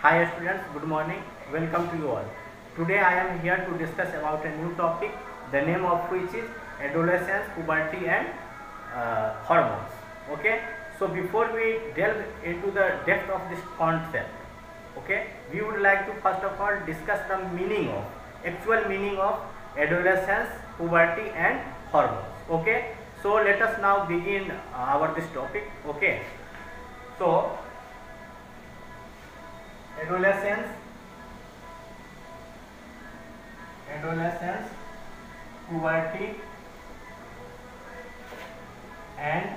Hi students, good morning. Welcome to you all. Today I am here to discuss about a new topic, the name of which is adolescence, puberty and hormones. Okay. So before we delve into the depth of this concept, okay, we would like to first of all discuss the actual meaning of adolescence, puberty and hormones. Okay. So let us now begin our this topic. Okay. So adolescence, puberty and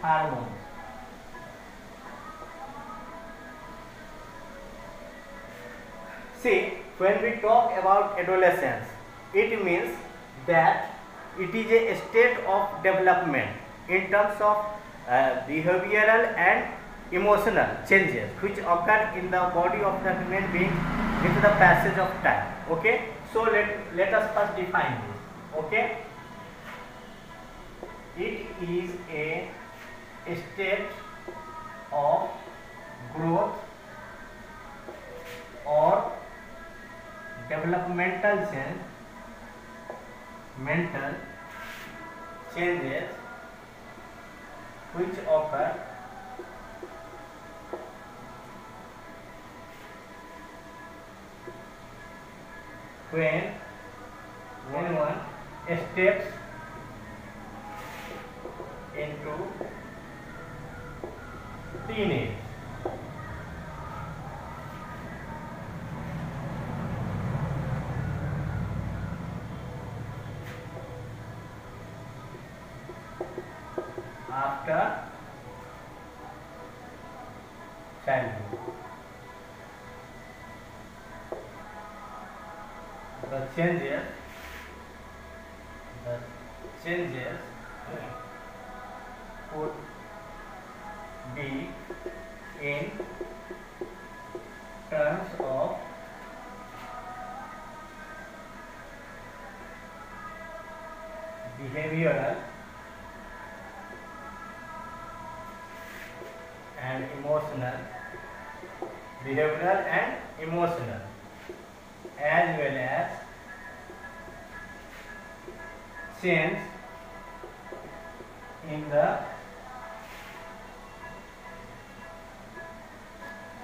hormones. See, when we talk about adolescence, it means that it is a state of development in terms of behavioral and emotional changes which occur in the body of the human being with the passage of time. Okay, so let us first define this. Okay, it is a state of growth or developmental mental changes which occur when one steps into teenage. After childhood, the changes could be in terms of behavioral and emotional, as well as change in the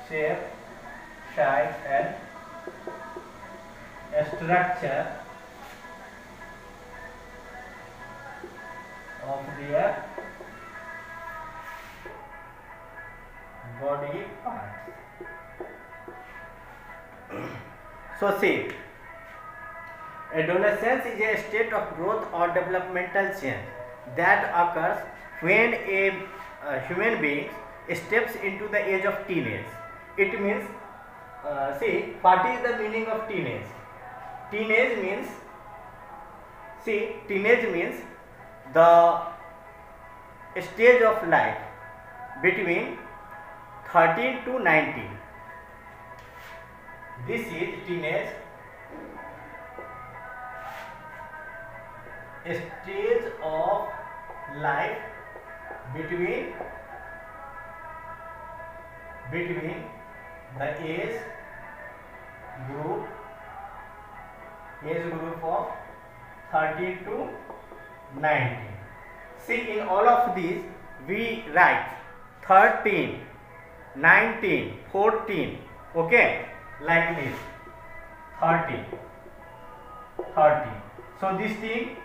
shape, size and structure of their body parts. So see, adolescence is a state of growth or developmental change that occurs when a human being steps into the age of teenage. It means, see, what is the meaning of teenage? Teenage means the stage of life between 13 to 19. This is teenage stage of life between the age group of 13 to 19. See, in all of these we write 13, 19, 14, okay, like this, 30. So this thing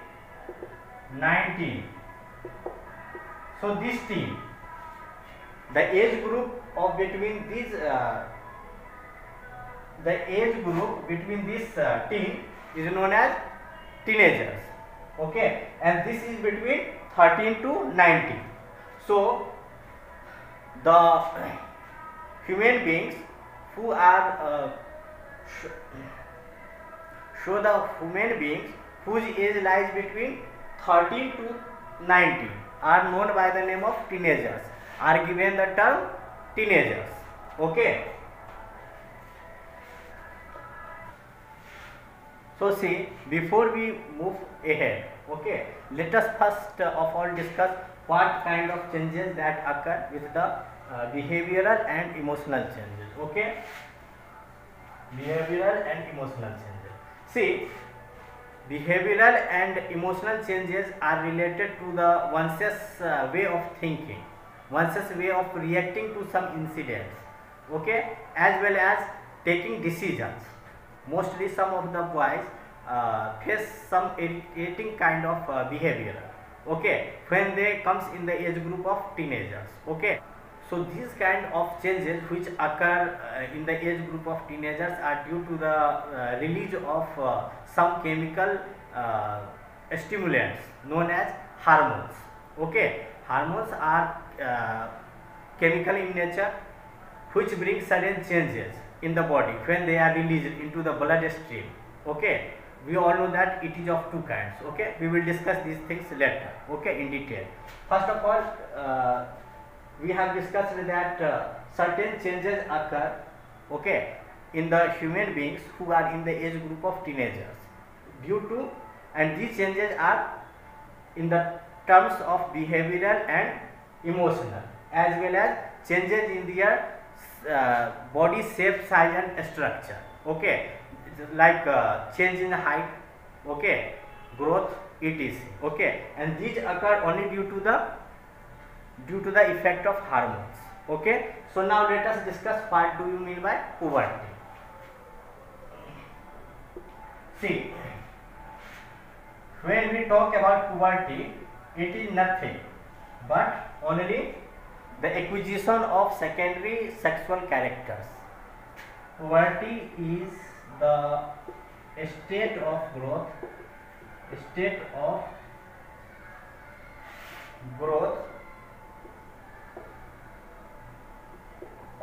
19. So this thing, the age group of between these teen is known as teenagers. Okay, and this is between 13 to 19. So the human beings who are whose age lies between 13 to 19 are known by the name of teenagers, are given the term teenagers. Okay. So see, before we move ahead, okay, let us first of all discuss what kind of changes that occur with the behavioral and emotional changes. Okay, behavioral and emotional changes. See, behavioral and emotional changes are related to the one's way of thinking, one's way of reacting to some incidents, okay, as well as taking decisions. Mostly some of the boys face some irritating kind of behavior, okay, when they comes in the age group of teenagers, okay. So these kind of changes which occur in the age group of teenagers are due to the release of some chemical stimulants known as hormones. Okay, hormones are chemical in nature which bring sudden changes in the body when they are released into the blood stream. Okay, we all know that it is of two kinds. Okay, we will discuss these things later, okay, in detail. First of all, we have discussed that certain changes occur, okay, in the human beings who are in the age group of teenagers due to, and these changes are in the terms of behavioral and emotional, as well as changes in their body shape, size and structure, okay, like change in height, okay, growth, etc. Okay, and these occur only due to the effect of hormones. Okay, so now let us discuss what do you mean by puberty. See, when we talk about puberty, it is nothing but only the acquisition of secondary sexual characters. Puberty is the state of growth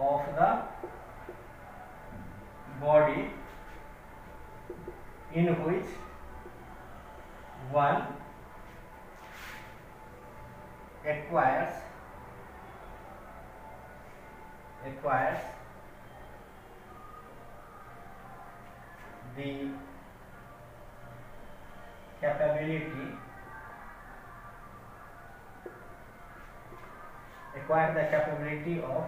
of the body in which one acquires the capability of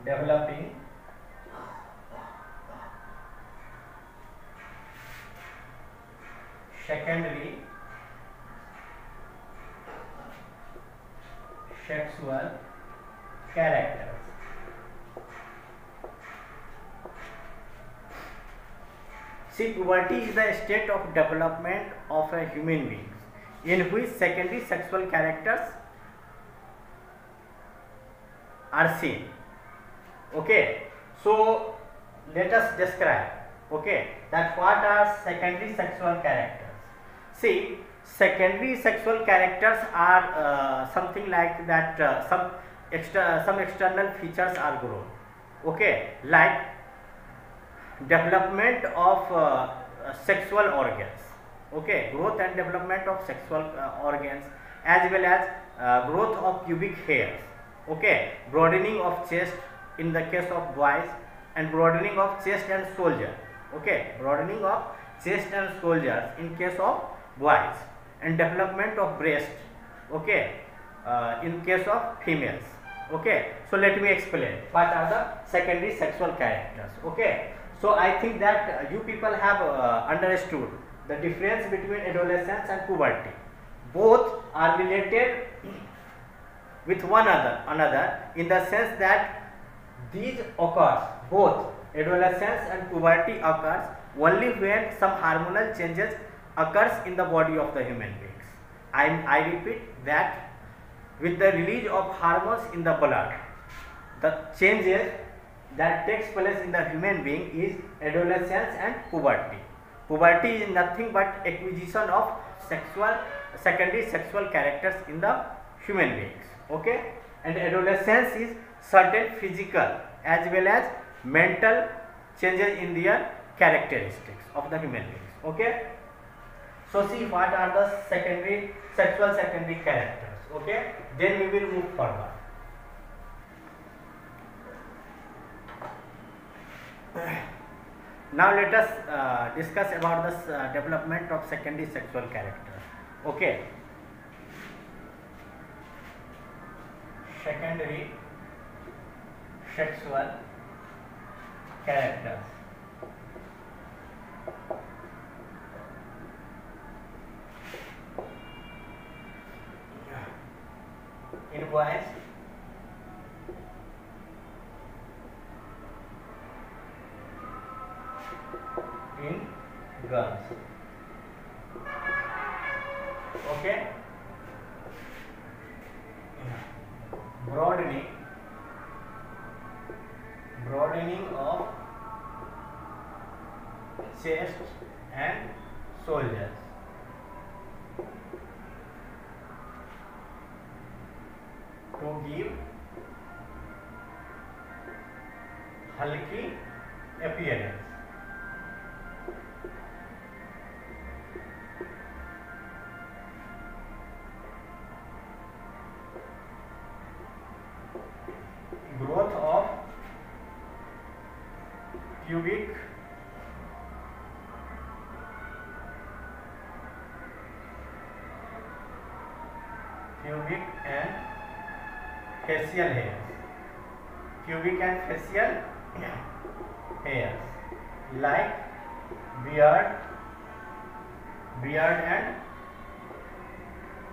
developing secondary sexual characters. See, puberty is the state of development of a human being in which secondary sexual characters are seen. Okay, so let us describe, okay, that what are secondary sexual characters. See, secondary sexual characters are something like that some external features are grown, okay, like development of sexual organs, okay, growth and development of sexual organs, as well as growth of pubic hairs, okay, broadening of chest in the case of boys, and broadening of chest and shoulder, okay, broadening of chest and shoulders in case of boys, and development of breast, okay, in case of females. Okay, so let me explain what are the secondary sexual characters. Okay, so I think that you people have understood the difference between adolescence and puberty. Both are related with one another in the sense that these occurs, both adolescence and puberty occurs only when some hormonal changes occurs in the body of the human beings. I repeat that with the release of hormones in the blood, the changes that takes place in the human being is adolescence and puberty. Puberty is nothing but acquisition of secondary sexual characters in the human beings. Okay, and adolescence is certain physical as well as mental changes in their characteristics of the human beings. Okay, so see what are the sexual secondary characters. Okay, then we will move forward. Now let us discuss about the development of secondary sexual character. Okay. Secondary sexual characters. In boys, in girls. Okay. Broadening of chest and shoulders. To give hulky appearance. Growth of pubic and facial hairs. Pubic and facial hairs like beard and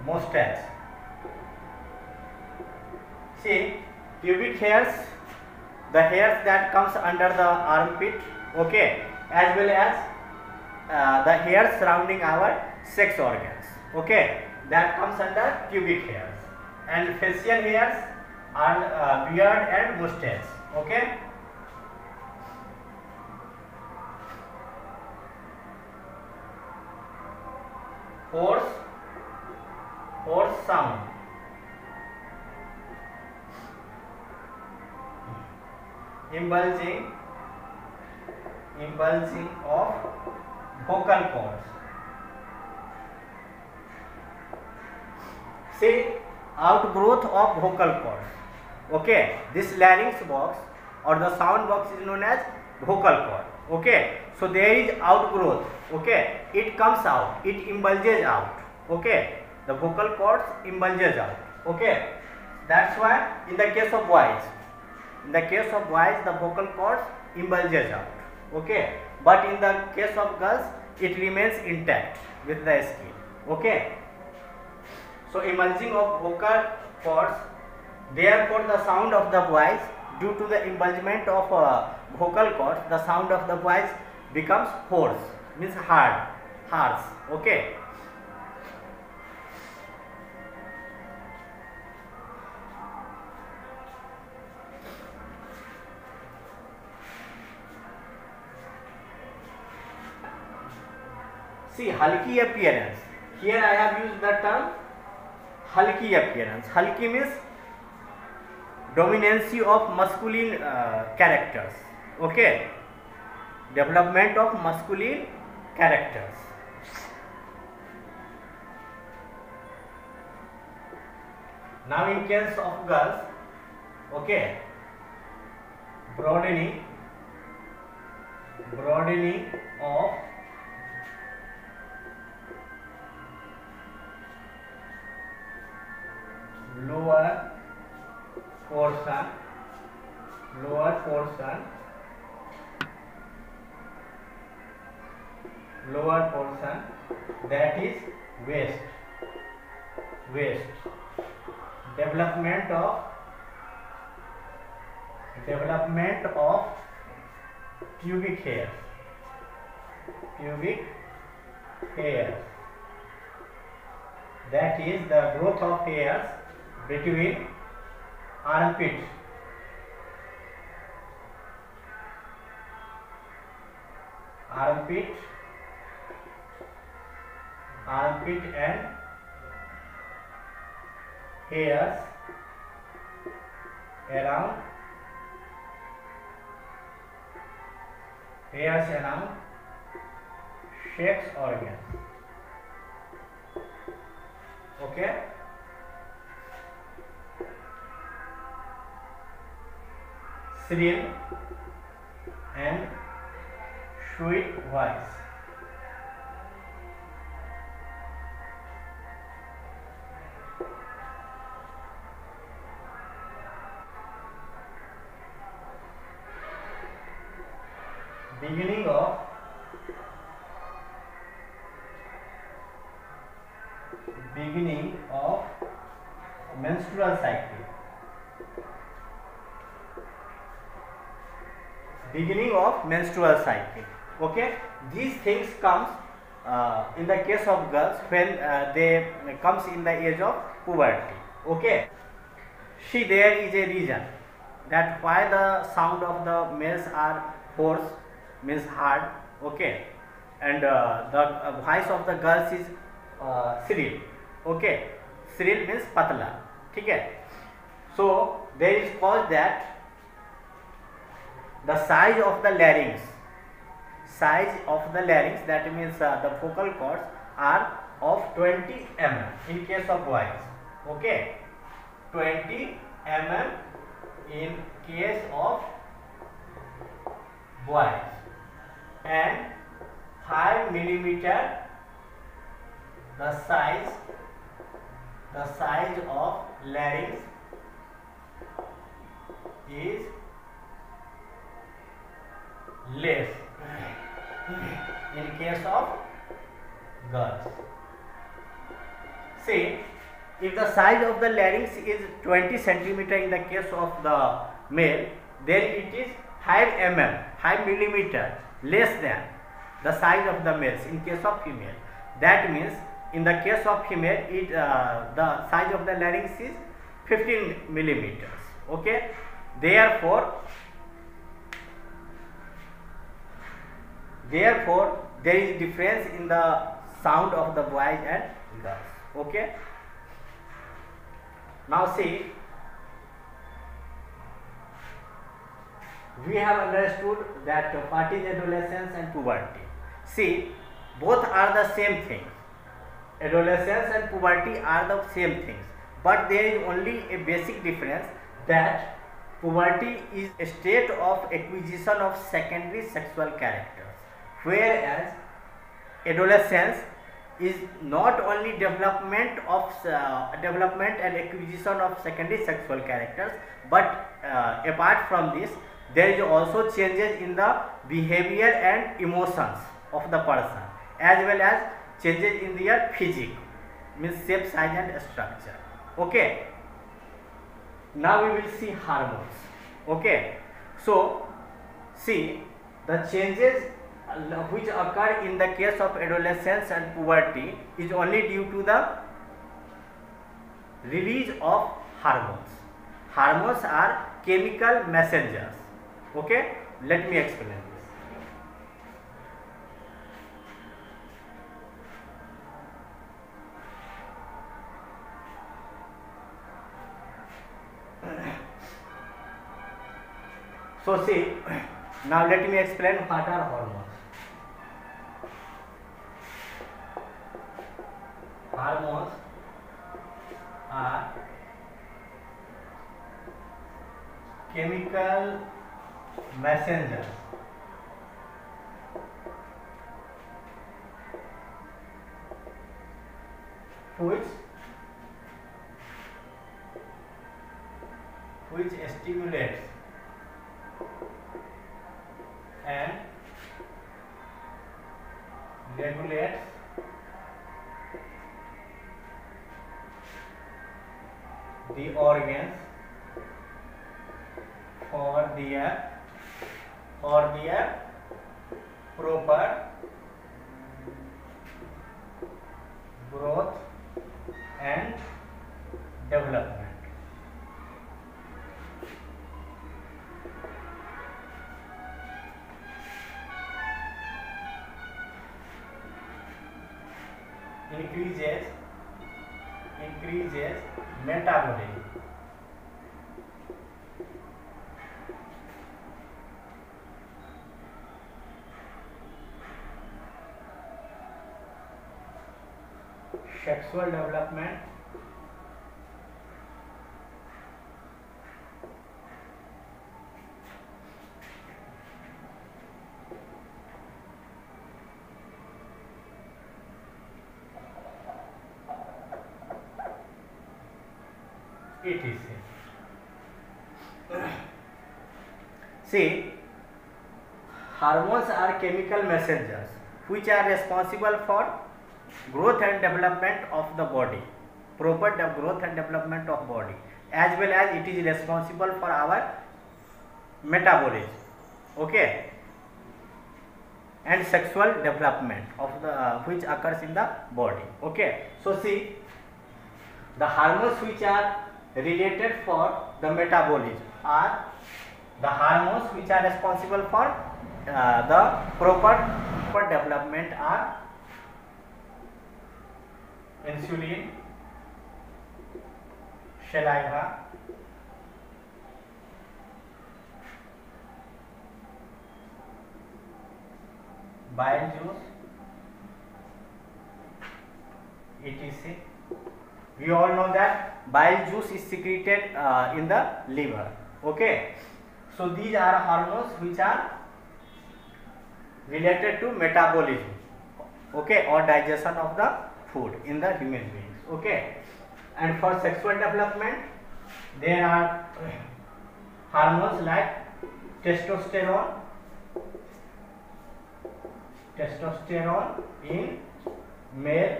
mustache. See, pubic hairs, the hairs that comes under the armpit, okay, as well as the hairs surrounding our sex organs, okay, that comes under pubic hairs, and facial hairs are beard and mustache, okay. Horse sound. Impulsing of vocal cords. See, outgrowth of vocal cords. Okay, this larynx box or the sound box is known as vocal cord. Okay, so there is outgrowth. Okay, it comes out, it impulses out. Okay, the vocal cords impulses out. Okay, that's why in the case of boys, the vocal cords impulses out. Okay, but in the case of girls, it remains intact with the skin. Okay, so impulsing of vocal cords. Therefore, the sound of the voice, due to the impingement of vocal cords, the sound of the voice becomes hoarse, means harsh. Okay. See, hulky appearance. Here I have used the term hulky appearance. Hulky means dominancy of masculine characters. Okay, development of masculine characters. Now in case of girls, okay, broadening of lower portion, that is waist. Development of pubic hair. That is the growth of hairs between armpit and hairs around sex organs. Okay. Shrill and sweet voice. Beginning of menstrual cycle. Beginning of menstrual cycle. Okay, these things comes in the case of girls when they comes in the age of puberty. Okay, see, there is a reason that why the sound of the males are hoarse, means hard. Okay, and the voice of the girls is shrill. Okay, shrill means patla. Okay, so there is cause that the size of the larynx, that means the vocal cords are of 20 mm in case of boys. Okay, 20 mm in case of boys and 5 millimeter the size of larynx is less in case of girls. See, if the size of the larynx is 20 centimeter in the case of the male, then it is 5 millimeter less than the size of the males in case of female. That means in the case of female, the size of the larynx is 15 millimeters. Okay, therefore there is difference in the sound of the boys and girls. Okay, now see, we have understood that what is adolescence and puberty. See, both are the same thing. Adolescence and puberty are the same things, but there is only a basic difference, that puberty is a state of acquisition of secondary sexual characters, whereas adolescence is not only development and acquisition of secondary sexual characters, but apart from this, there is also changes in the behavior and emotions of the person, as well as changes in their physique, means shape, size and structure. Okay, now we will see hormones. Okay, so see, the changes which occur in the case of adolescence and puberty is only due to the release of hormones. Hormones are chemical messengers. Okay, let me explain this. So see, now let me explain what are hormones. Hormones are chemical messengers which stimulates and regulates the organs for their proper growth and development. Increases metabolism. Sexual development, etc. See, hormones are chemical messengers which are responsible for growth and development of the body, proper growth and development of body, as well as it is responsible for our metabolism, okay, and sexual development of the which occurs in the body, okay. So see, the hormones which are related for the metabolism are the hormones which are responsible for the proper development are insulin, saliva, bile juice, etc. We all know that bile juice is secreted in the liver, okay. So these are hormones which are related to metabolism, okay, or digestion of the food in the human beings, okay. And for sexual development there are hormones like testosterone in male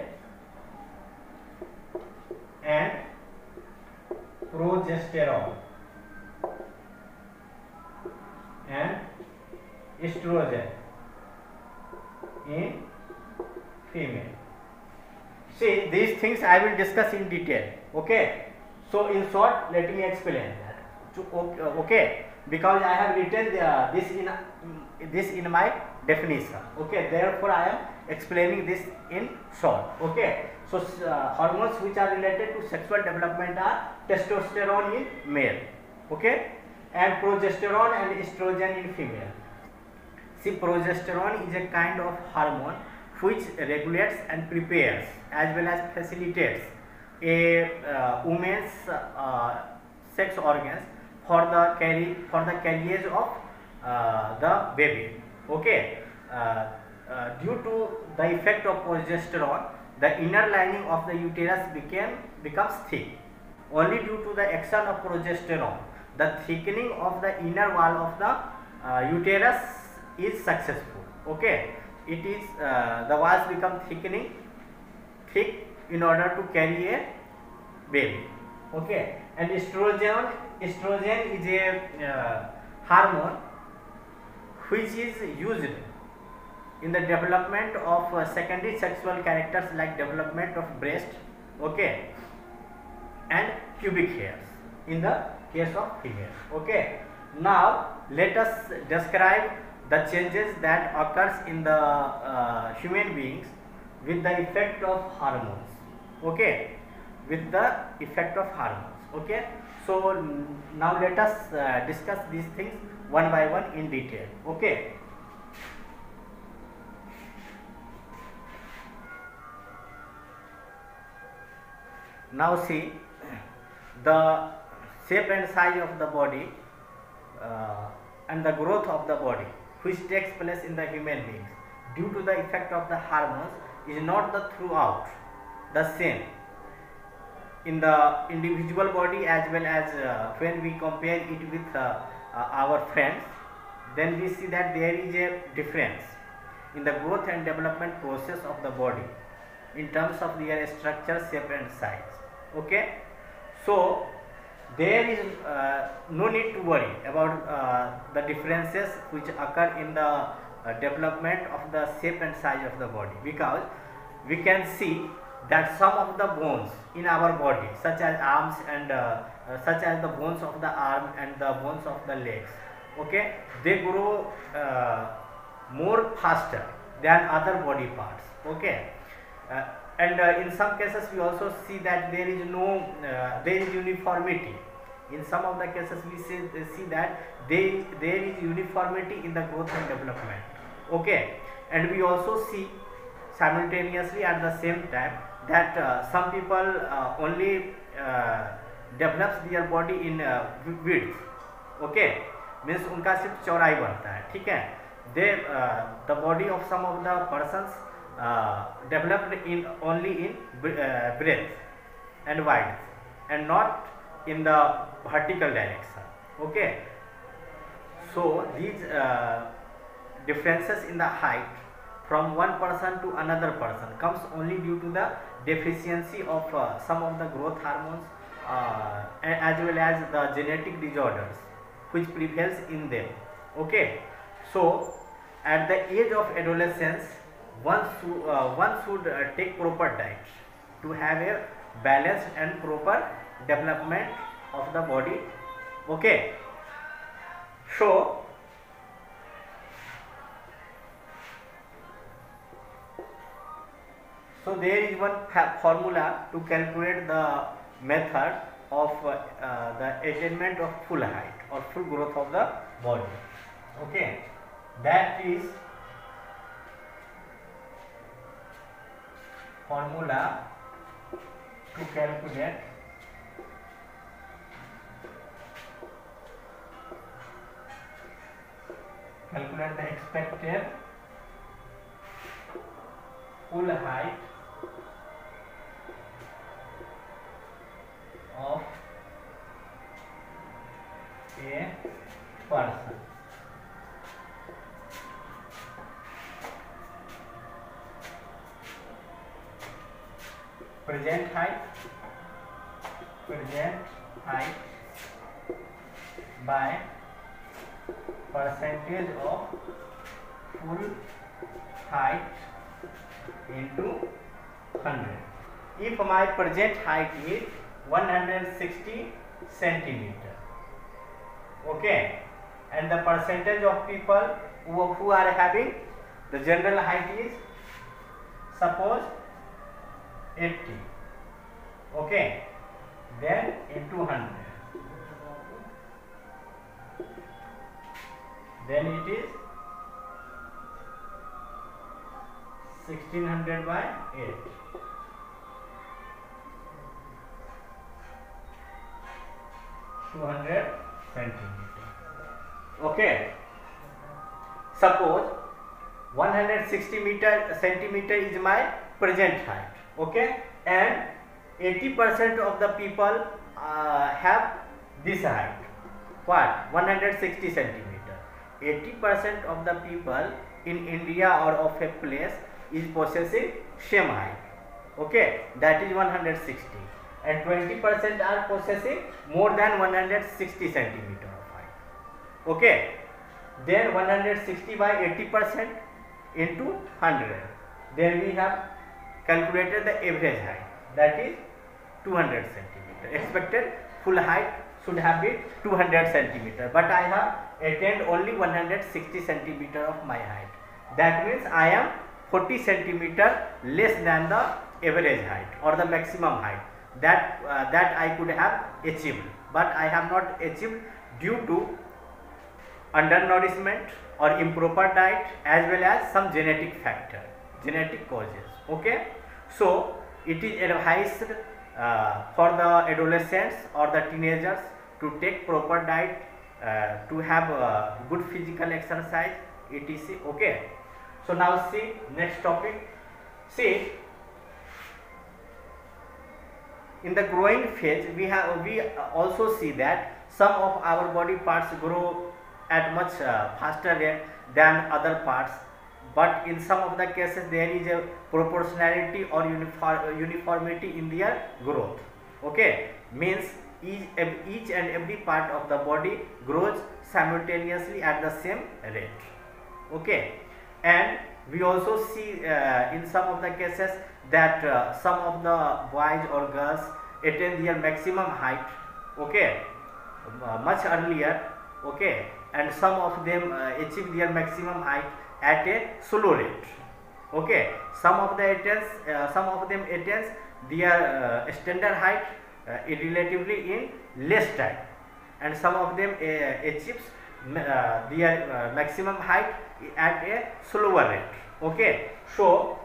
and progesterone and estrogen in female. See, these things I will discuss in detail, okay. So in short, let me explain that, okay, because I have written this in my definition, okay. Therefore I am explaining this in short, okay. So hormones which are related to sexual development are testosterone in male, okay, and progesterone and estrogen in female. See, progesterone is a kind of hormone which regulates and prepares as well as facilitates a woman's sex organs for the carriage of the baby, okay. Due to the effect of progesterone, the inner lining of the uterus becomes thick. Only due to the action of progesterone, the thickening of the inner wall of the uterus is successful, okay. It is the walls become thick in order to carry a baby, okay. And estrogen is a hormone which is used in the development of secondary sexual characters like development of breast, okay, and pubic hairs in the case of female, okay. Now let us describe the changes that occurs in the human beings with the effect of hormones, okay, with the effect of hormones, okay. So now let us discuss these things one by one in detail, okay. Now see, the shape and size of the body and the growth of the body which takes place in the human beings due to the effect of the hormones is not the throughout the same in the individual body as well as when we compare it with our friends, then we see that there is a difference in the growth and development process of the body in terms of their structure, shape and size, okay. So there is no need to worry about the differences which occur in the development of the shape and size of the body, because we can see that some of the bones in our body, such as arms and such as the bones of the arm and the bones of the legs, okay, they grow more faster than other body parts, okay. And in some cases we also see that there is uniformity. In some of the cases we see that there is uniformity in the growth and development, okay. And we also see simultaneously at the same time that some people only develops their body in width, okay, means उनका सिर्फ चौड़ाई बढ़ता है, ठीक है. The body of some of the persons developed in only in breadth and width and not in the vertical direction. Okay, so these differences in the height from one person to another person comes only due to the deficiency of some of the growth hormones, as well as the genetic disorders which prevails in them. Okay, so at the age of adolescence, one should take proper diet to have a balanced and proper development of the body. Okay, so there is one formula to calculate the method of the attainment of full height or full growth of the body. Okay, that is formula to calculate the expected full height of a person. Present height by percentage of full height into 100. If my present height is 160 centimeter, okay, and the percentage of people who are having the general height is suppose 80, okay, then into 100, then it is 1600 by 8. 200 centimeter. Okay. Suppose 160 centimeter is my present height. Okay, and 80% of the people have this height. What? 160 centimeter. 80% of the people in India or of a place is possessing same height. Okay, that is 160, and 20% are possessing more than 160 centimeter of height. Okay, then 160 by 80% into 100. Then we have calculated the average height, that is 200 centimeter. Expected full height should have been 200 centimeter, but I have attained only 160 centimeter of my height. That means I am 40 centimeter less than the average height or the maximum height that I could have achieved, but I have not achieved due to undernourishment or improper diet, as well as some genetic factor, genetic causes. Okay, so it is advised for the adolescents or the teenagers to take proper diet, to have good physical exercise, etc. Okay, so now see next topic. See, in the growing phase we also see that some of our body parts grow at much faster rate than other parts, but in some of the cases there is a proportionality or uniformity in their growth. Okay, means each and every part of the body grows simultaneously at the same rate. Okay, and we also see in some of the cases that some of the boys or girls attain their maximum height, okay, much earlier, okay, and some of them achieve their maximum height at a slow rate. Okay, some of them attains their standard height relatively in less time, and some of them achieves their maximum height at a slower rate. Okay, so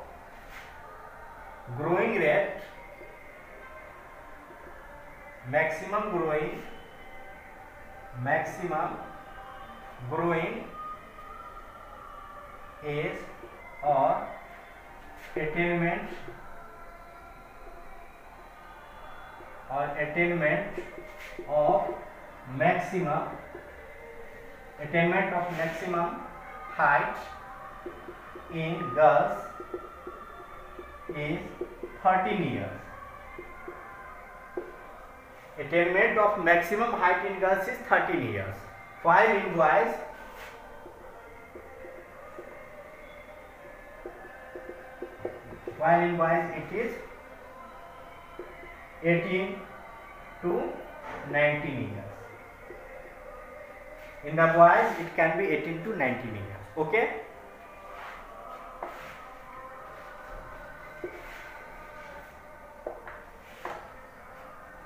growing rate, maximum growing age or attainment or attainment of maximum height in girls is 13 years. Attainment of maximum height in girls is 13 years. While in boys, it is 18 to 19 years. In the boys, it can be 18 to 19 years. Okay.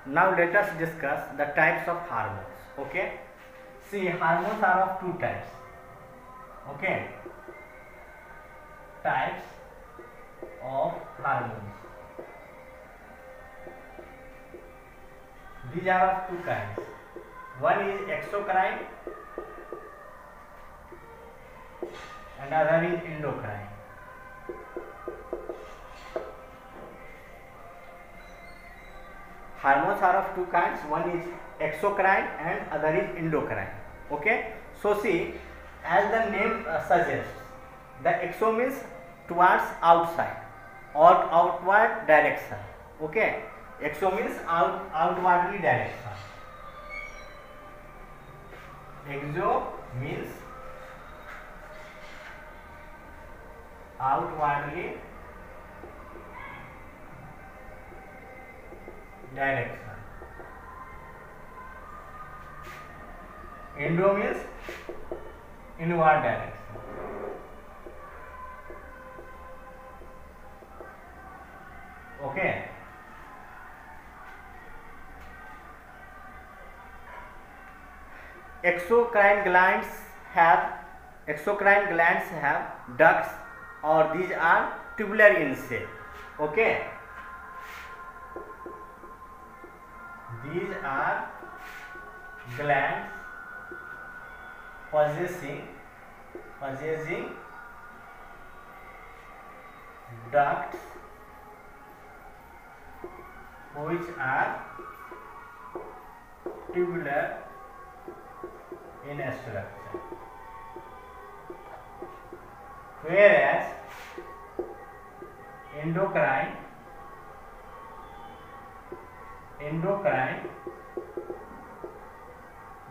Now let us discuss the types of hormones. Okay. See, hormones are of two types. Okay. Types of hormones. These are of two kinds. One is exocrine and other is endocrine. Hormones are of two kinds. One is exocrine and other is endocrine. Okay. So see, as the name suggests, the exo means towards outside or outward direction. Okay. Exo means outwardly direction. Exo means outwardly direction. Endo means inward direction. Okay. Exocrine glands have ducts, or these are tubular in shape. Okay. These are glands possessing ducts which are tubular in structure, whereas endocrine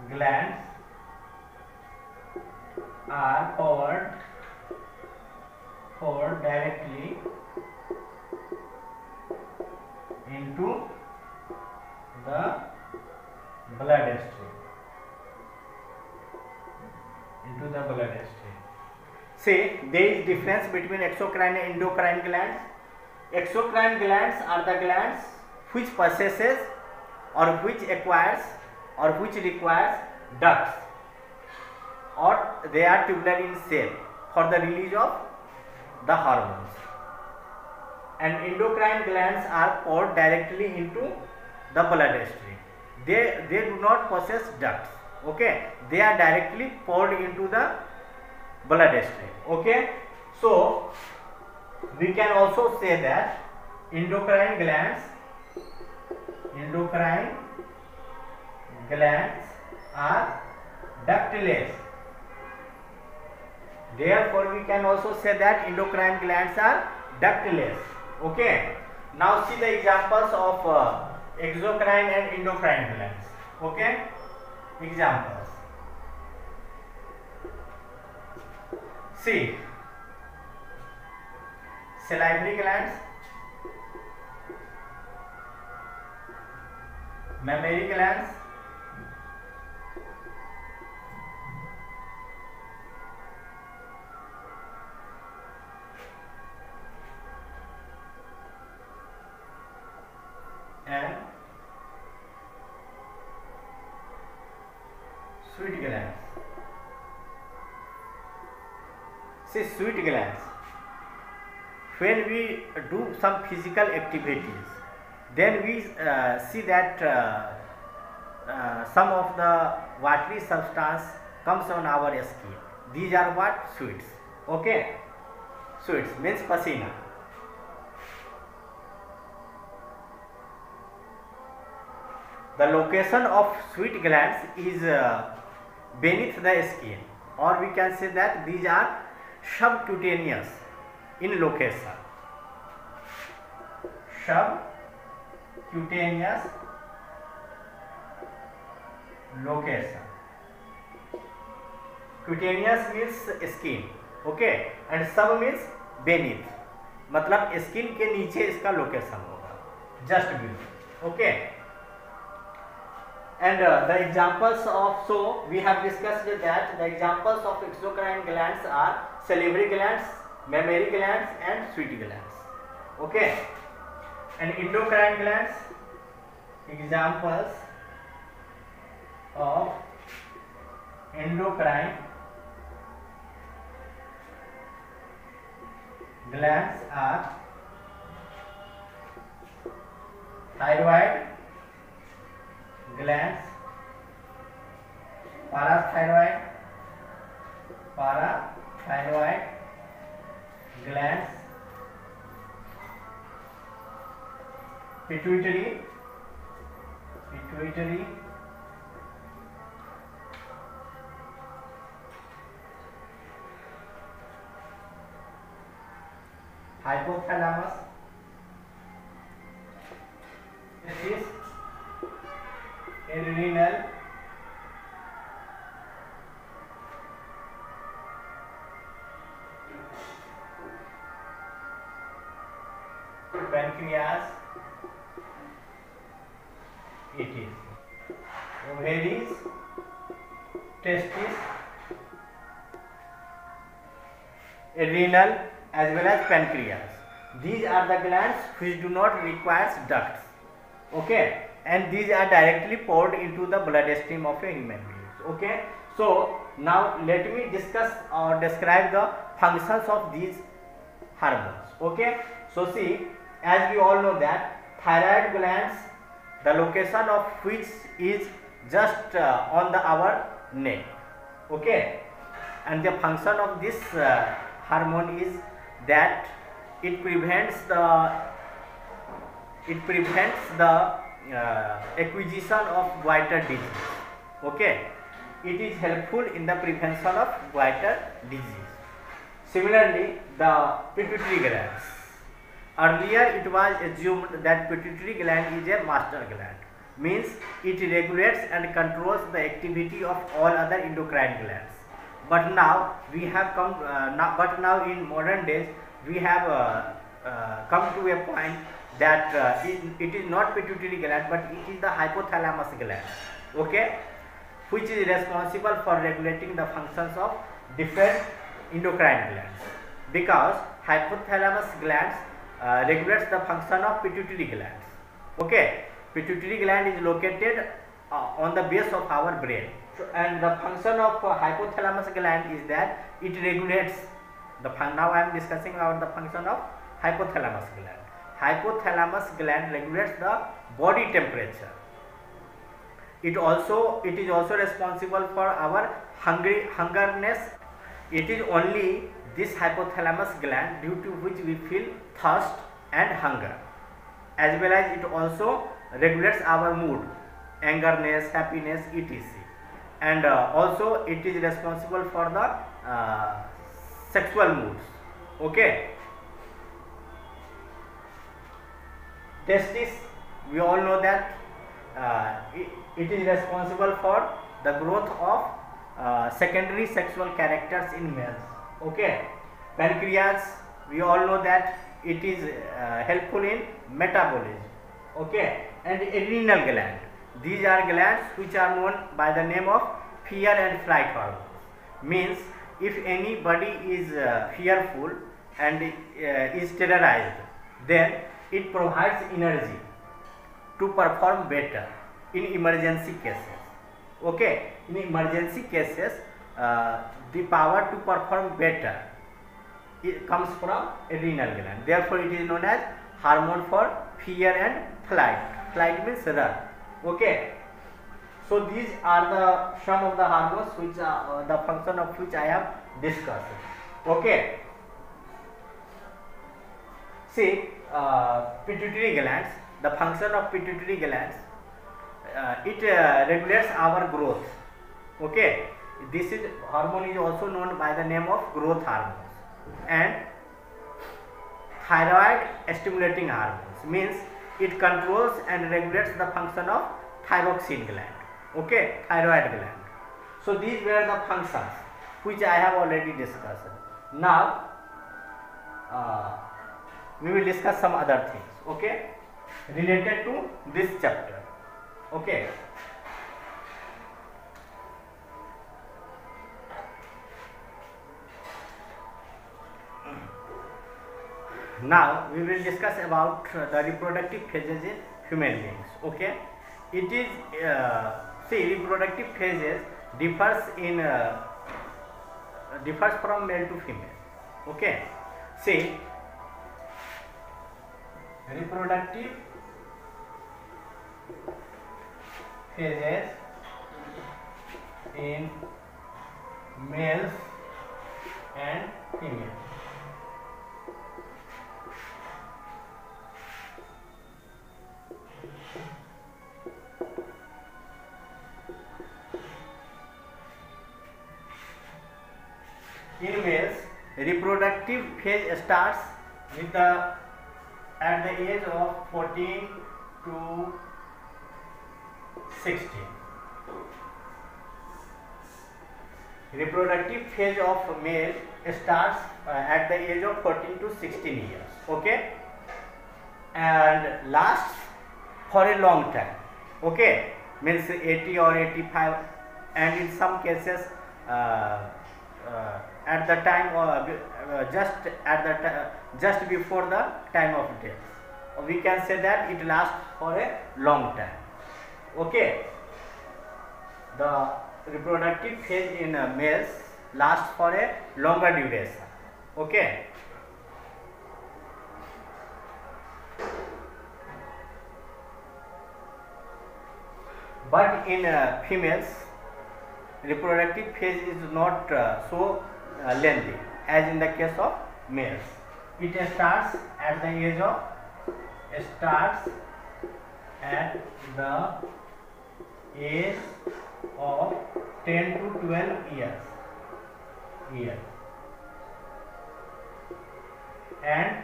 glands are poured directly into the bloodstream. See, there is difference between exocrine and endocrine glands. Exocrine glands are the glands which possesses or which requires ducts, or they are tubular in shape for the release of the hormones. And endocrine glands are poured directly into the bloodstream. They do not possess ducts. Okay, they are directly poured into the bloodstream. Okay, so we can also say that endocrine glands are ductless. Therefore, we can also say that endocrine glands are ductless. Okay. Now see the examples of exocrine and endocrine glands. Okay. Examples. See, salivary glands, mammary glands, and sweat glands. See, sweat glands, when we do some physical activities, then we see that some of the watery substance comes on our skin. These are what? Sweats. Okay. Sweats means pasina. the location of sweat glands is beneath the skin, or we can say that these are subcutaneous in location. Subcutaneous location. Cutaneous means skin, okay, and sub means beneath, मतलब skin के नीचे इसका location होगा, just below, okay. And the examples of, so we have discussed that the examples of exocrine glands are salivary glands, mammary glands and sweat glands, okay. And endocrine glands, examples of endocrine glands are thyroid glands, parathyroid glands, pituitary hypothalamus, this is adrenal, pancreas, it is ovaries, testes, adrenal as well as pancreas. These are the glands which do not require ducts, okay, and these are directly poured into the bloodstream of a human being, okay. So now let me discuss or describe the functions of these hormones, okay. So see, as we all know that thyroid glands, the location of which is just on the our neck, okay, and the function of this hormone is that it prevents the acquisition of goiter disease, okay. It is helpful in the prevention of goiter disease. Similarly, the pituitary glands. Earlier it was assumed that pituitary gland is a master gland, means it regulates and controls the activity of all other endocrine glands. But now we have come, now in modern days we have come to a point that it is not pituitary gland, but it is the hypothalamus gland, okay, which is responsible for regulating the functions of different endocrine glands, because hypothalamus glands regulates the function of pituitary glands, okay. Pituitary gland is located on the base of our brain. So, and the function of hypothalamus gland is that it regulates the now I am discussing about the function of hypothalamus gland. Hypothalamus gland regulates the body temperature. It is also responsible for our hungerness. It is only this hypothalamus gland due to which we feel thirst and hunger, as well as it also regulates our mood, angerness, happiness, etc. And also it is responsible for the sexual moods, okay. Testis, we all know that it is responsible for the growth of secondary sexual characters in males, okay. Pancreas, we all know that it is helpful in metabolism, okay. And adrenal gland, these are glands which are known by the name of fear and flight hormones, means if anybody is fearful and is terrorized, then it provides energy to perform better in emergency cases, okay. In emergency cases, the power to perform better, it comes from adrenal gland. Therefore it is known as hormone for fear and flight. Flight means run, okay. So these are the some of the hormones which the function of which I have discussed, okay. See, pituitary glands, the function of pituitary glands, it regulates our growth. Okay, this is hormone is also known by the name of growth hormones. And thyroid stimulating hormones means it controls and regulates the function of thyroxine gland. Okay, thyroid gland. So these were the functions which I have already discussed. Now we will discuss some other things, okay, related to this chapter. Okay, now we will discuss about the reproductive phases in human beings. Okay, it is see, reproductive phases differs from male to female. Okay, see, reproductive phases in males and females. In males, reproductive phase starts with at the age of 14 to 16. Reproductive phase of male starts at the age of 14 to 16 years. Okay, and lasts for a long time. Okay, means 80 or 85, and in some cases at the time just before the time of death, we can say that it lasts for a long time. Okay, the reproductive phase in males lasts for a longer duration. Okay, but in females, reproductive phase is not so lengthy as in the case of males. It starts at the age of 10 to 12 years, and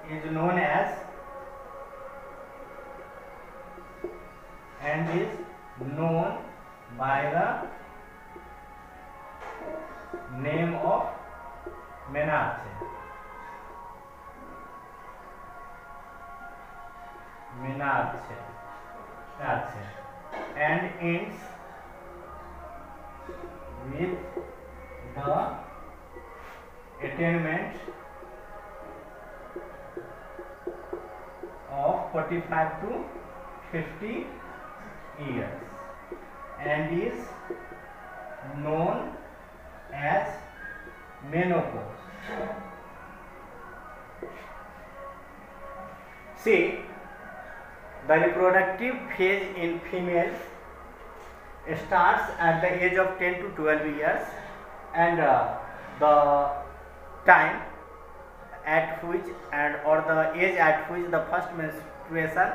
is known as by the name of menarche. And ends with the attainment of 45 to 50 years, and is known as menopause. See, the reproductive phase in females starts at the age of 10 to 12 years, and the time at which or the age at which the first menstruation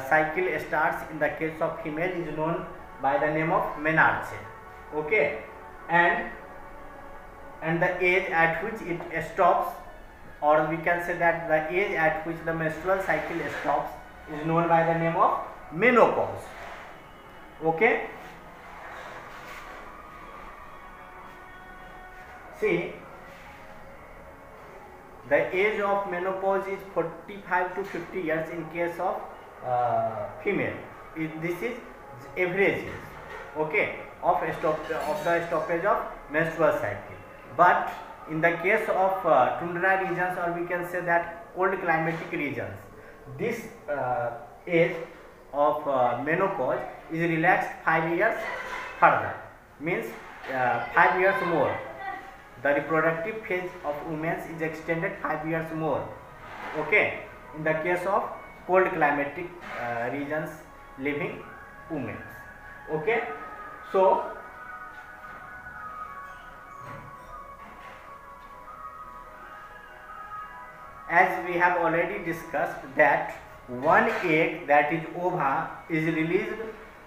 cycle starts in the case of female is known by the name of menarche. Okay, and the age at which it stops, or we can say that the age at which the menstrual cycle stops is known by the name of menopause. Okay, see, the age of menopause is 45 to 50 years in case of female. This is average age, okay, of the stoppage of menstrual cycle. But in the case of tundra regions, or we can say that cold climatic regions, this age of menopause is relaxed 5 years further, means 5 years more. The reproductive phase of women is extended 5 years more. Okay, in the case of cold climatic regions living women. Okay, so as we have already discussed that one egg, that is ova, is released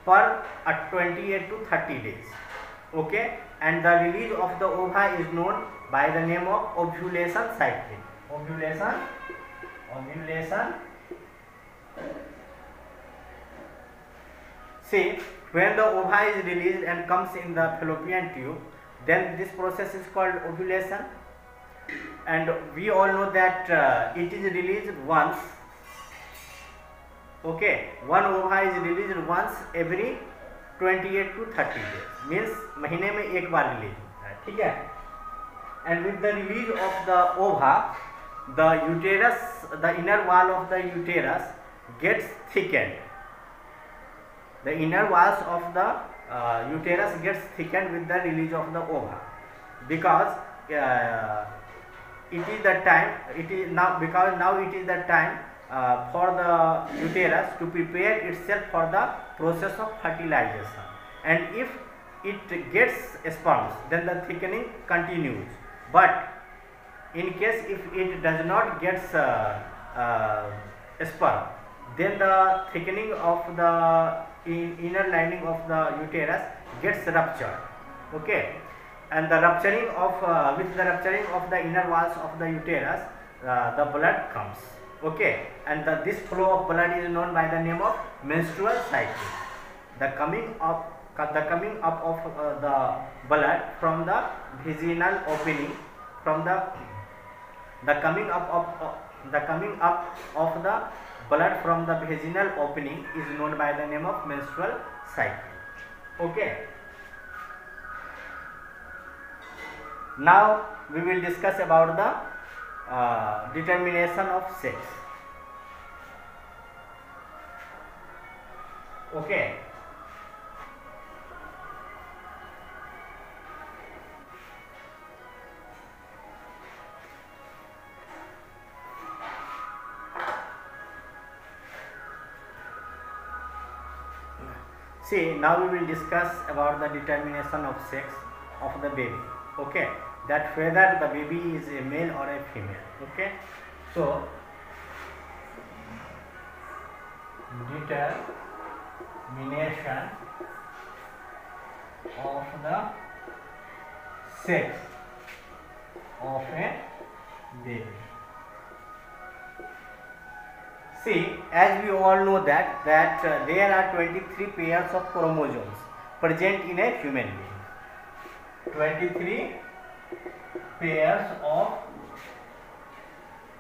per 28 to 30 days. Okay, and the release of the ova is known by the name of ovulation cycle. Ovulation. See, when the ova is released and comes in the fallopian tube, then this process is called ovulation. And we all know that it is released once. Okay, one ova is released once every 28 to 30 days. Means महीने में एक बार release होता है, ठीक है. And with the release of the ova, the uterus, the inner wall of the uterus gets thickened. The inner walls of the uterus gets thickened with the release of the ova, because it is the time. It is now, because now it is the time for the uterus to prepare itself for the process of fertilization. And if it gets sperms, then the thickening continues. But in case if it does not get sperm, then the thickening of the inner lining of the uterus gets ruptured. Okay, and the rupturing of with the rupturing of the inner walls of the uterus, the blood comes. Okay, and this flow of blood is known by the name of menstrual cycle. The coming up of the blood from the vaginal opening, from the coming up of the blood from the vaginal opening is known by the name of menstrual cycle. Okay. Now we will discuss about the determination of sex. Okay. See, now we will discuss about the determination of sex of the baby. Okay, that whether the baby is a male or a female. Okay, so determination of the sex of a baby. See, as we all know that there are 23 pairs of chromosomes present in a human being. 23 pairs of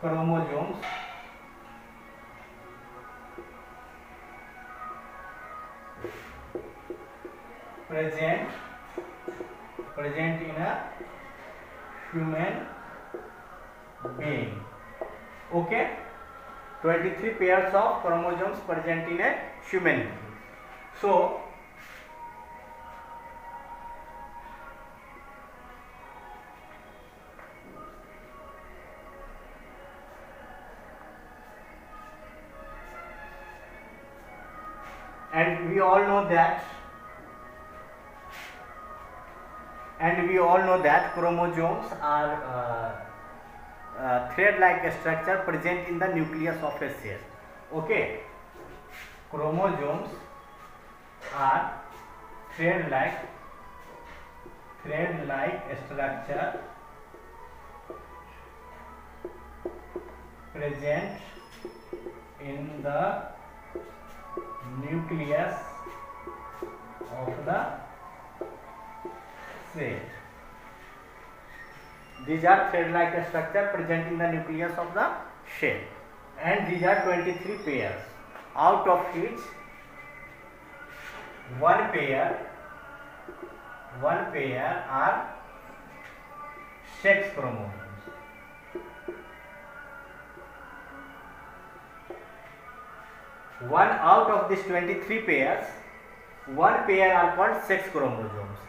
chromosomes present in a human being. Okay, 23 pairs of chromosomes present in a human being. So and we all know that chromosomes are thread-like structure present in the nucleus of a cell. Okay, chromosomes are thread-like structure present in the nucleus of the cell. These are thread-like structure present in the nucleus of the cell, and these are 23 pairs, out of which one pair are sex chromosomes. One out of these 23 pairs, one pair are called sex chromosomes,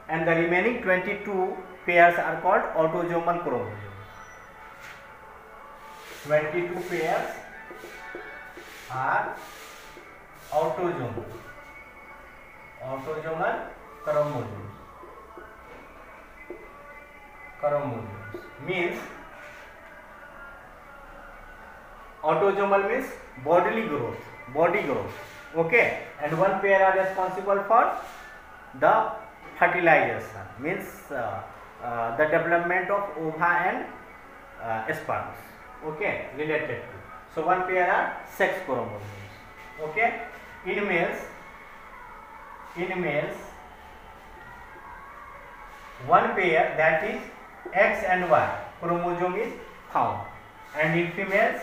and the remaining 22 pairs are called autosomal chromosomes. 22 pairs are autosomal chromosomes means Autosomal means bodily growth, body growth. Okay, and one pair are responsible for the fertilization, means the development of ova and sperms. Okay, related to. So one pair are sex chromosomes. Okay, in males, one pair, that is X and Y chromosome is found, and in females,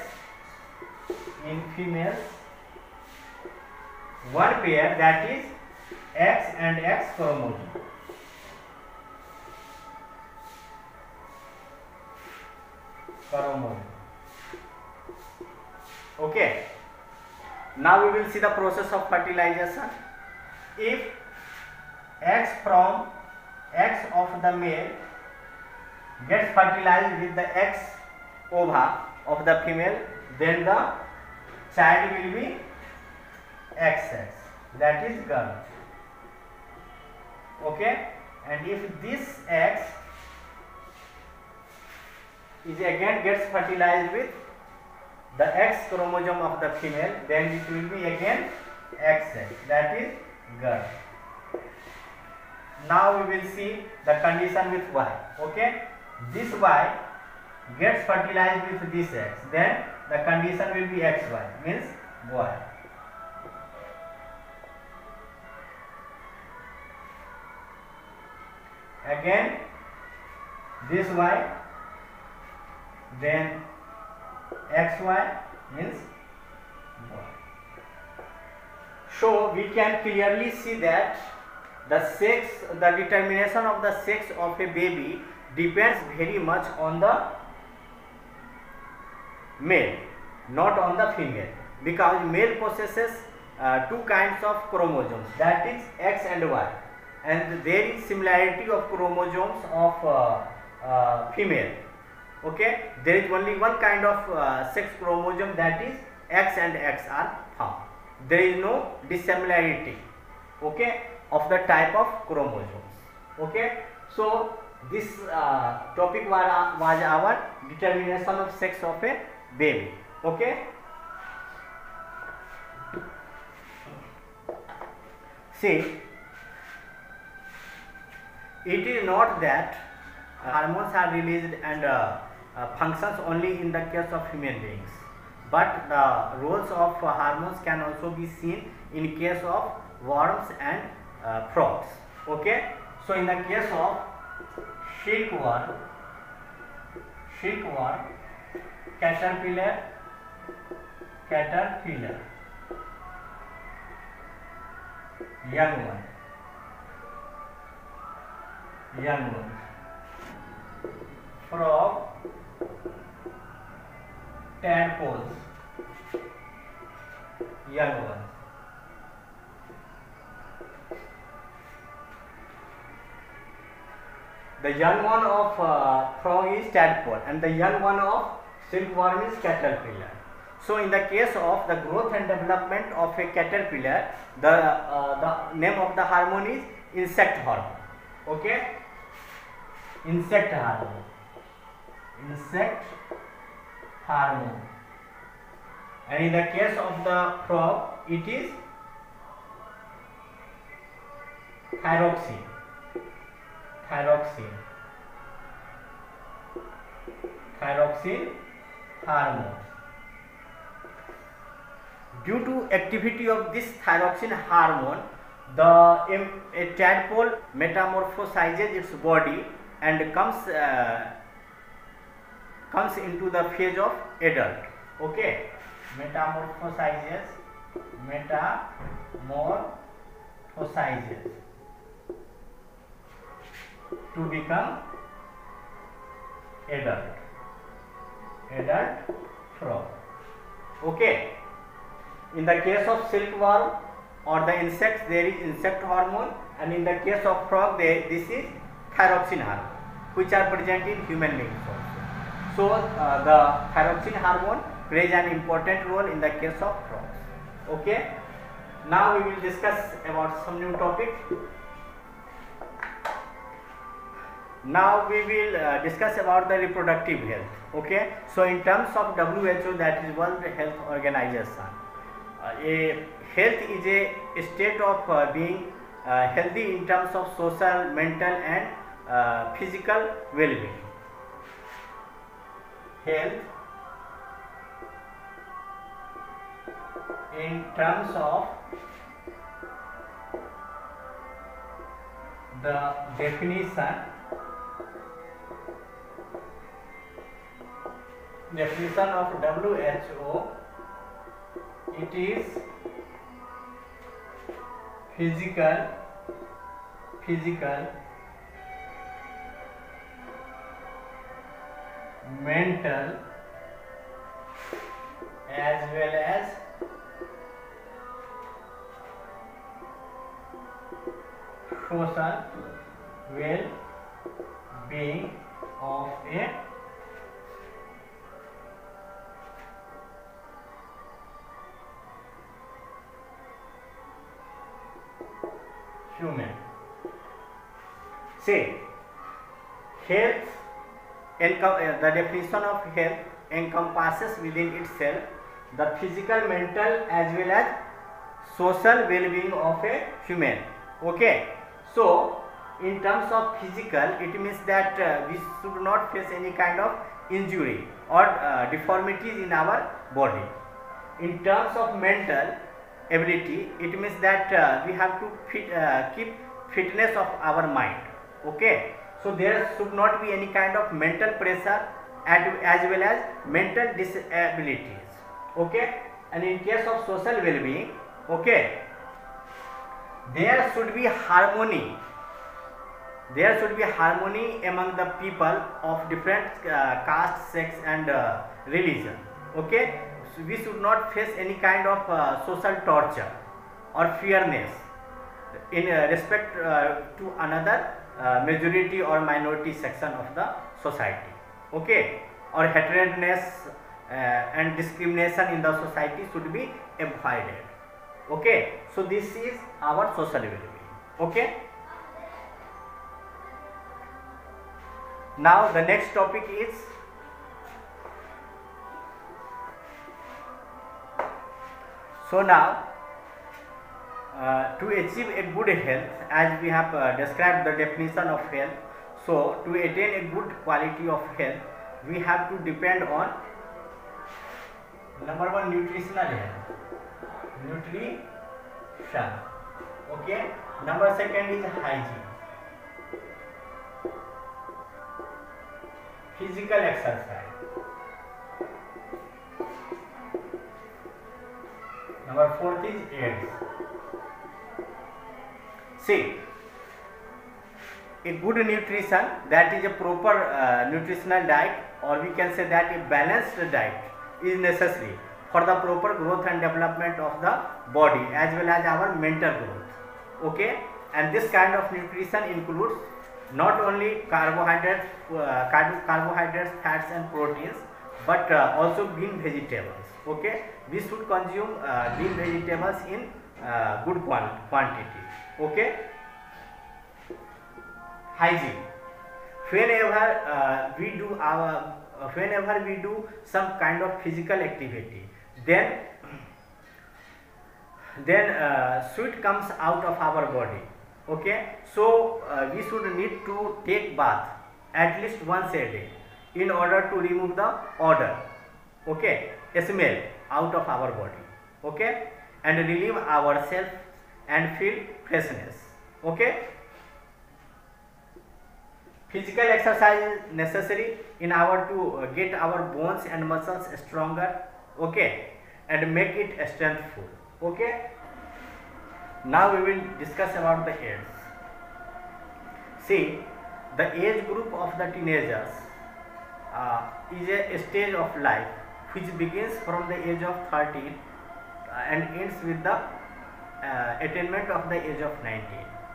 one pair, that is X and X chromosome. Okay, now we will see the process of fertilization. If X of the male gets fertilized with the X ova of the female, then the child will be XX, that is girl. Okay, and if this X is again gets fertilized with the X chromosome of the female, then it will be again XX, that is girl. Now we will see the condition with Y. Okay, this Y gets fertilized with this X, then the condition will be XY, means boy. Again this Y, then XY, means boy. So we can clearly see that the determination of the sex of a baby depends very much on the male, not on the female, because male possesses two kinds of chromosomes, that is X and Y, and there is similarity of chromosomes of female. Okay, there is only one kind of sex chromosome, that is X and X are found. There is no dissimilarity, okay, of the type of chromosomes. Okay, so this topic was our determination of sex of a baby. Okay, see, it is not that hormones are released and functions only in the case of human beings, but the roles of hormones can also be seen in case of worms and frogs. Okay, so in the case of silkworm, caterpillar, young one, frog, tadpoles, young ones. The young one of frog is tadpole and the young one of silkworm is caterpillar. So in the case of the growth and development of a caterpillar, the name of the hormone is insect hormone. Okay, insect hormone, and in the case of the frog, it is thyroxine hormone. Due to activity of this thyroxine hormone, a tadpole metamorphosizes its body and comes into the phase of adult. Okay, metamorphosizes to become adult frog. Okay, in the case of silkworm or the insects, there is insect hormone, and in the case of frog, this is thyroxine hormone, which are present in human beings also. So the thyroxine hormone plays an important role in the case of frogs. Okay, now we will discuss about some new topic. Now we will discuss about the reproductive health. Okay, so in terms of WHO, that is World Health Organization, a health is a state of being healthy in terms of social, mental and physical well-being. Health in terms of the definition of WHO, it is physical, mental as well as social well-being of a human. See, health, the definition of health encompasses within itself the physical, mental as well as social well-being of a human. Okay, so in terms of physical, it means that we should not face any kind of injury or deformities in our body. In terms of mental ability, it means that we have to keep fitness of our mind. Okay, so there should not be any kind of mental pressure as well as mental disabilities. Okay, and in case of social well-being, okay, there should be harmony. There should be harmony among the people of different caste, sex and religion. Okay, so we should not face any kind of social torture or fairness in respect to another majority or minority section of the society. Okay, or hatredness and discrimination in the society should be avoided. Okay, so this is our social well-being. Okay, now the next topic is so now to achieve a good health, as we have described the definition of health, so to attain a good quality of health, we have to depend on number one, nutritional health, nutrition. Okay, number second is hygiene, physical exercise, number fourth is AIDS. See, a good nutrition, that is a proper nutritional diet, or we can say that a balanced diet is necessary for the proper growth and development of the body as well as our mental growth. Okay, and this kind of nutrition includes not only carbohydrates, fats and proteins, but also green vegetables. Okay, we should consume green vegetables in good quantity. Okay, hygiene. Whenever we do some kind of physical activity, then sweat comes out of our body. Okay, so we should need to take bath at least once a day in order to remove the odor, okay, smell out of our body. Okay, and relieve ourselves and feel freshness. Okay, physical exercise is necessary in order to get our bones and muscles stronger. Okay, and make it strengthful. Okay, now we will discuss about the AIDS. See, the age group of the teenagers is a stage of life which begins from the age of 13 and ends with the attainment of the age of 19.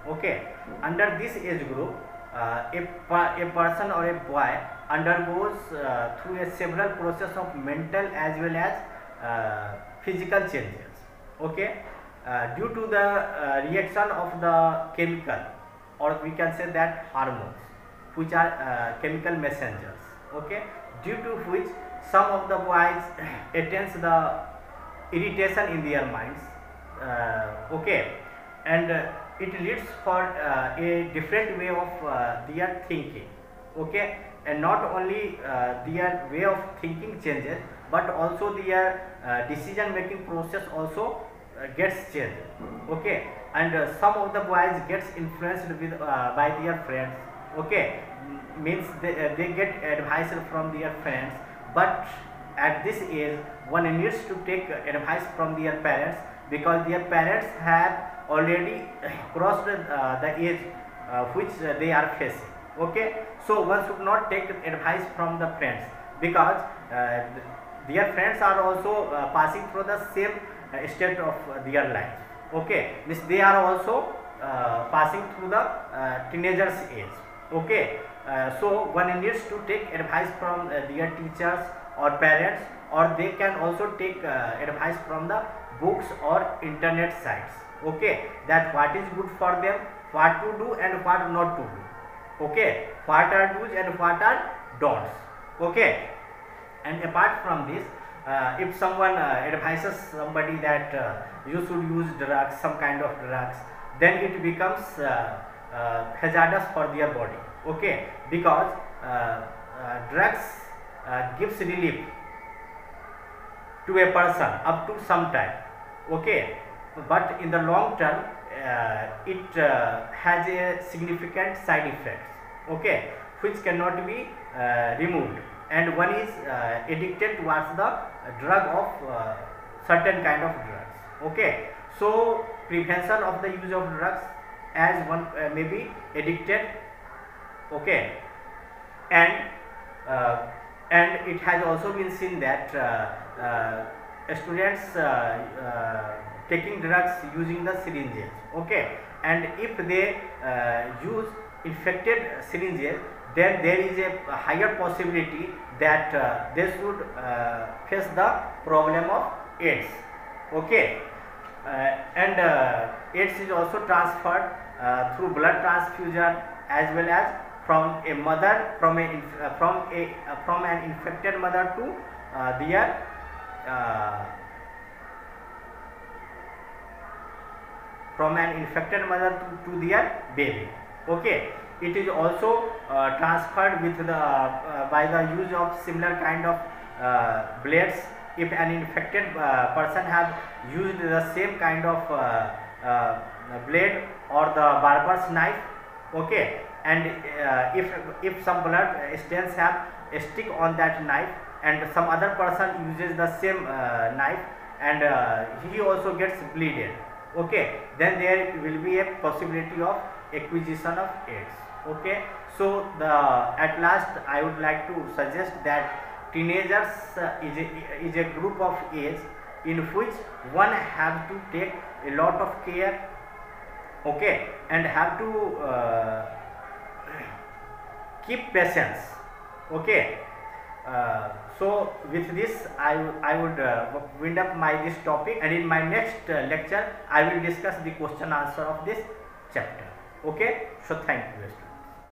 Okay, under this age group, a person or a boy undergoes through a several process of mental as well as physical changes. Okay, due to the reaction of the chemical, or we can say that hormones, which are chemical messengers. Okay, due to which some of the boys attains the irritation in their minds. Okay, and it leads for a different way of their thinking. Okay, and not only their way of thinking changes, but also their decision making process also gets changed. Okay, and some of the boys gets influenced with by their friends. Okay, means they get advice from their friends, but at this age one needs to take advice from their parents, because their parents have already crossed the age which they are facing. Okay, so one should not take advice from the friends, because their friends are also passing through the same state of their life. Okay, means they are also passing through the teenagers age. Okay, so one needs to take advice from their teachers or parents, or they can also take advice from the books or internet sites. Okay, that what is good for them, what to do and what not to do. Okay, what are do's and what are don'ts. Okay, and apart from this, if someone advises somebody that you should use drugs, some kind of drugs, then it becomes hazardous for their body. Okay, because drugs gives relief to a person up to some time. Okay, but in the long term it has a significant side effects. Okay, which cannot be removed, and one is addicted towards the drug of certain kind of drugs. Okay, so prevention of the use of drugs, as one may be addicted. Okay, and it has also been seen that students taking drugs using the syringes. Okay, and if they use infected syringes, then there is a higher possibility that they should face the problem of AIDS. Okay, and AIDS is also transferred through blood transfusion, as well as from a mother, from an infected mother to their from an infected mother to their baby. Okay, it is also transferred with the by the use of similar kind of blades. If an infected person have used the same kind of blade or the barber's knife. Okay, and if some blood stains have a stick on that knife, and some other person uses the same knife, and he also gets bleeded. Okay, then there will be a possibility of acquisition of AIDS. Okay, so at last I would like to suggest that teenagers is a group of age in which one have to take a lot of care. Okay, and have to keep patience. Okay, so with this I would wind up this topic, and in my next lecture I will discuss the question answer of this chapter. Okay, so thank you.